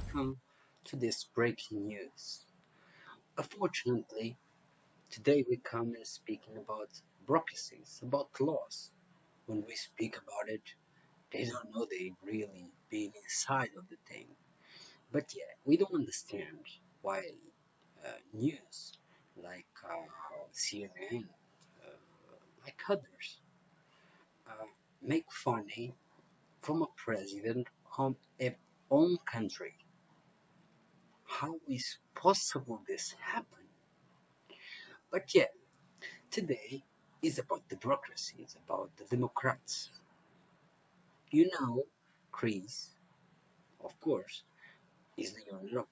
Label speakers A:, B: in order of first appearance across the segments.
A: welcome to this breaking news. Unfortunately, today we come in speaking about bureaucracies, about laws. When we speak about it, they don't know they really being inside of the thing. But yeah, we don't understand why news like CNN, uh, like others, uh, make funny from a president of a own country. How is possible this happen? But yeah, today is about the bureaucracy, it's about the Democrats. You know, Chris, of course, is the owner of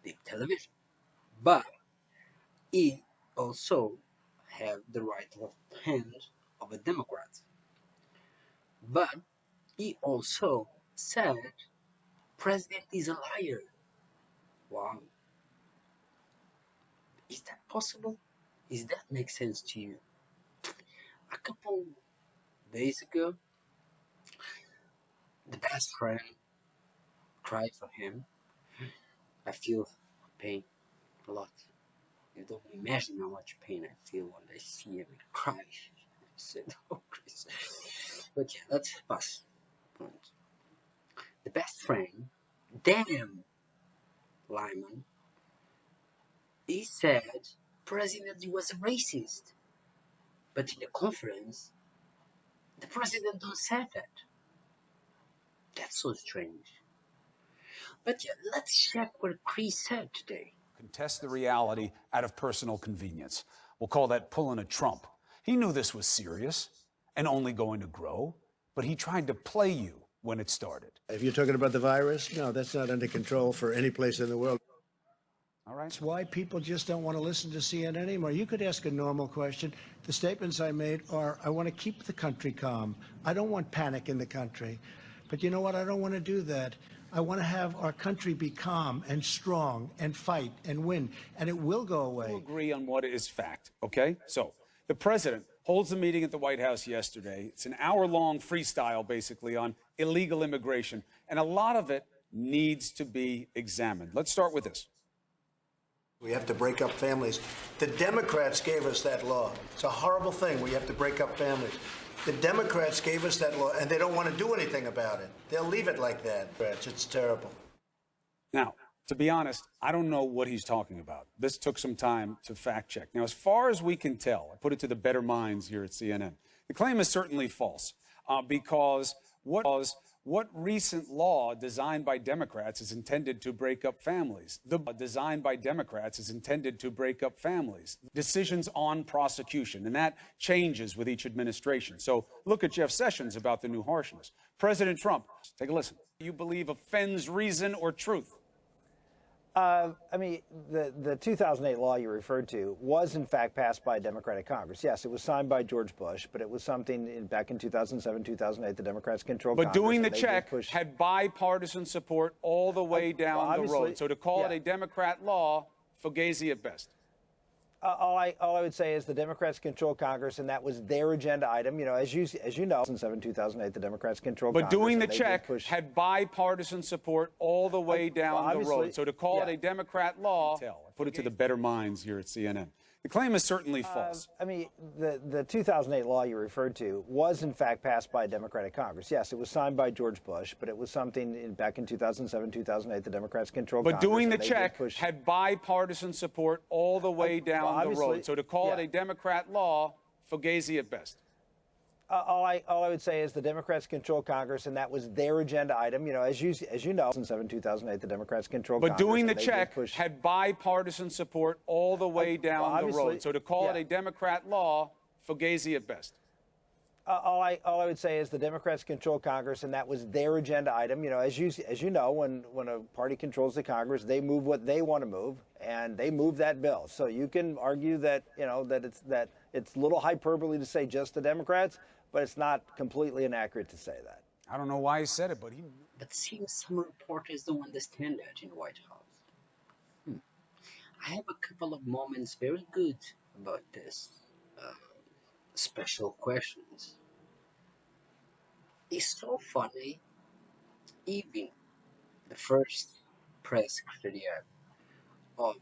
A: big television, but he also have the right of hand of a Democrat. But he also said president is a liar. Wow, is that possible? Is that make sense to you? A couple days ago, the best friend cried for him. I feel pain a lot. You don't imagine how much pain I feel when I see him cry. I said, oh, Chris. But yeah, let's pass. Point. The best friend, damn Lyman, he said president was a racist. But in the conference, the president don't say that. That's so strange. But yeah, let's check what Chris said today.
B: Contest the reality out of personal convenience. We'll call that pulling a Trump. He knew this was serious and only going to grow, but he tried to play you when it started.
C: If you're talking about the virus, no, that's not under control for any place in the world.
B: All right.
C: That's why people just don't want to listen to CNN anymore. You could ask a normal question. The statements I made are, I want to keep the country calm. I don't want panic in the country. But you know what? I don't want to do that. I want to have our country be calm and strong and fight and win, and it will go away.
B: We'll agree on what is fact, okay? So the president holds a meeting at the White House yesterday. It's an hour-long freestyle, basically, on illegal immigration, and a lot of it needs to be examined. Let's start with this.
C: We have to break up families. The Democrats gave us that law. It's a horrible thing. We have to break up families. The Democrats gave us that law, and they don't want to do anything about it. They'll leave it like that. It's terrible.
B: Now, to be honest, I don't know what he's talking about. This took some time to fact check. Now, as far as we can tell, I put it to the better minds here at CNN, the claim is certainly false because what recent law designed by Democrats is intended to break up families? The designed by Democrats is intended to break up families. Decisions on prosecution, and that changes with each administration. So look at Jeff Sessions about the new harshness. President Trump, take a listen. You believe offends reason or truth?
D: I mean, the 2008 law you referred to was, in fact, passed by a Democratic Congress. Yes, it was signed by George Bush, but it was something back in 2007, 2008, the Democrats controlled Congress.
B: But doing the check had bipartisan support all the way down the road. So to call it a Democrat law, fugazi at best.
D: All I would say is the Democrats control Congress, and that was their agenda item. You know, as you know, 2007, 2008, the Democrats controlled Congress.
B: But doing the check had bipartisan support all the way down the road. So to call it a Democrat law, put it to the better minds here at CNN. The claim is certainly false.
D: I mean, the 2008 law you referred to was, in fact, passed by a Democratic Congress. Yes, it was signed by George Bush, but it was something back in 2007, 2008, the Democrats controlled Congress.
B: But doing the check had bipartisan support all the way down the road. So to call it a Democrat law, fugazi at best.
D: All I would say is the Democrats control Congress, and that was their agenda item. You know, as you know, 2007, 2008, the Democrats controlled Congress.
B: But doing the check had bipartisan support all the way down the road. So to call it a Democrat law, fugazi at best.
D: All I would say is the Democrats control Congress, and that was their agenda item. You know, as you know, when a party controls the Congress, they move what they want to move, and they move that bill. So you can argue that that it's a little hyperbole to say just the Democrats, but it's not completely inaccurate to say that.
B: I don't know why he said it, but he.
A: But seems some reporters don't understand that in the White House. I have a couple of moments very good about this special questions. It's so funny. Even the first press secretariat of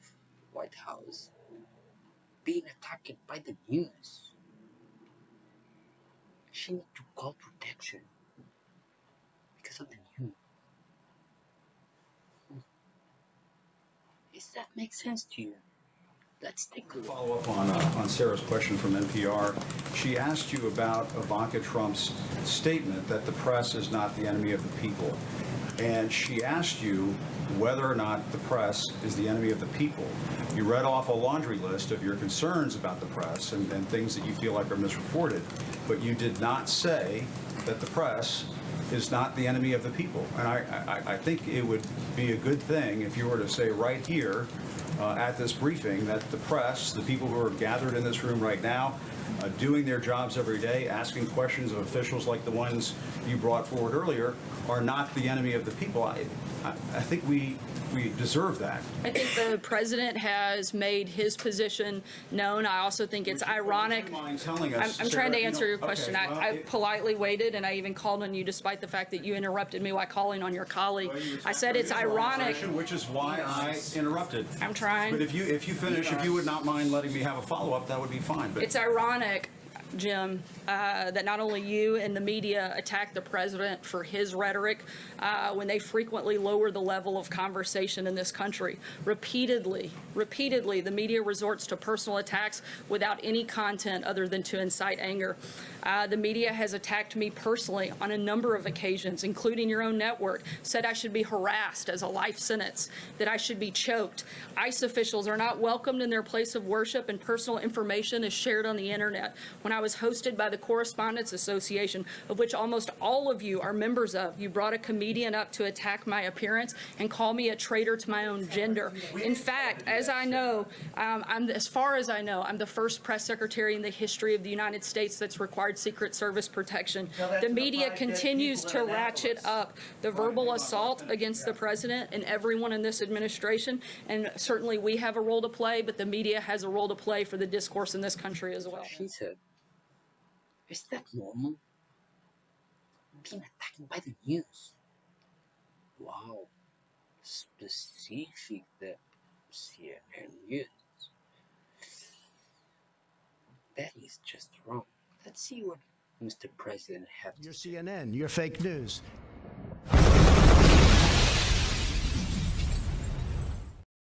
A: White House being attacked by the news. She need to call protection because of the news. Does that make sense to you? Let's take a look.
B: Follow up on Sarah's question from NPR. She asked you about Ivanka Trump's statement that the press is not the enemy of the people. And she asked you whether or not the press is the enemy of the people. You read off a laundry list of your concerns about the press and things that you feel like are misreported, but you did not say that the press is not the enemy of the people. And I think it would be a good thing if you were to say right here at this briefing that the press, the people who are gathered in this room right now, doing their jobs every day, asking questions of officials like the ones you brought forward earlier, are not the enemy of the people. I think we deserve that.
E: I think the president has made his position known. I also think it's ironic.
B: Would you mind telling us,
E: I'm trying to answer your question.
B: Okay, well,
E: I politely waited, and I even called on you despite the fact that you interrupted me while calling on your colleague. I said it's ironic.
B: Which is why I interrupted.
E: I'm trying.
B: But if you finish, if you would not mind letting me have a follow-up, that would be fine. But
E: It's ironic, Jim, that not only you and the media attack the president for his rhetoric when they frequently lower the level of conversation in this country. Repeatedly, the media resorts to personal attacks without any content other than to incite anger. The media has attacked me personally on a number of occasions, including your own network, said I should be harassed as a life sentence, that I should be choked. ICE officials are not welcomed in their place of worship, and personal information is shared on the internet. When I was hosted by the Correspondents Association, of which almost all of you are members of, you brought a comedian up to attack my appearance and call me a traitor to my own gender. In fact, as I know, as far as I know, I'm the first press secretary in the history of the United States that's required Secret Service protection. The media continues to ratchet up the verbal assault against the president and everyone in this administration, and certainly we have a role to play, but the media has a role to play for the discourse in this country as well.
A: She said, is that normal? Being attacked by the news. Wow. Specific, the CNN news. That is just wrong. Let's see what Mr. President had to
C: Your
A: say.
C: CNN, your fake news.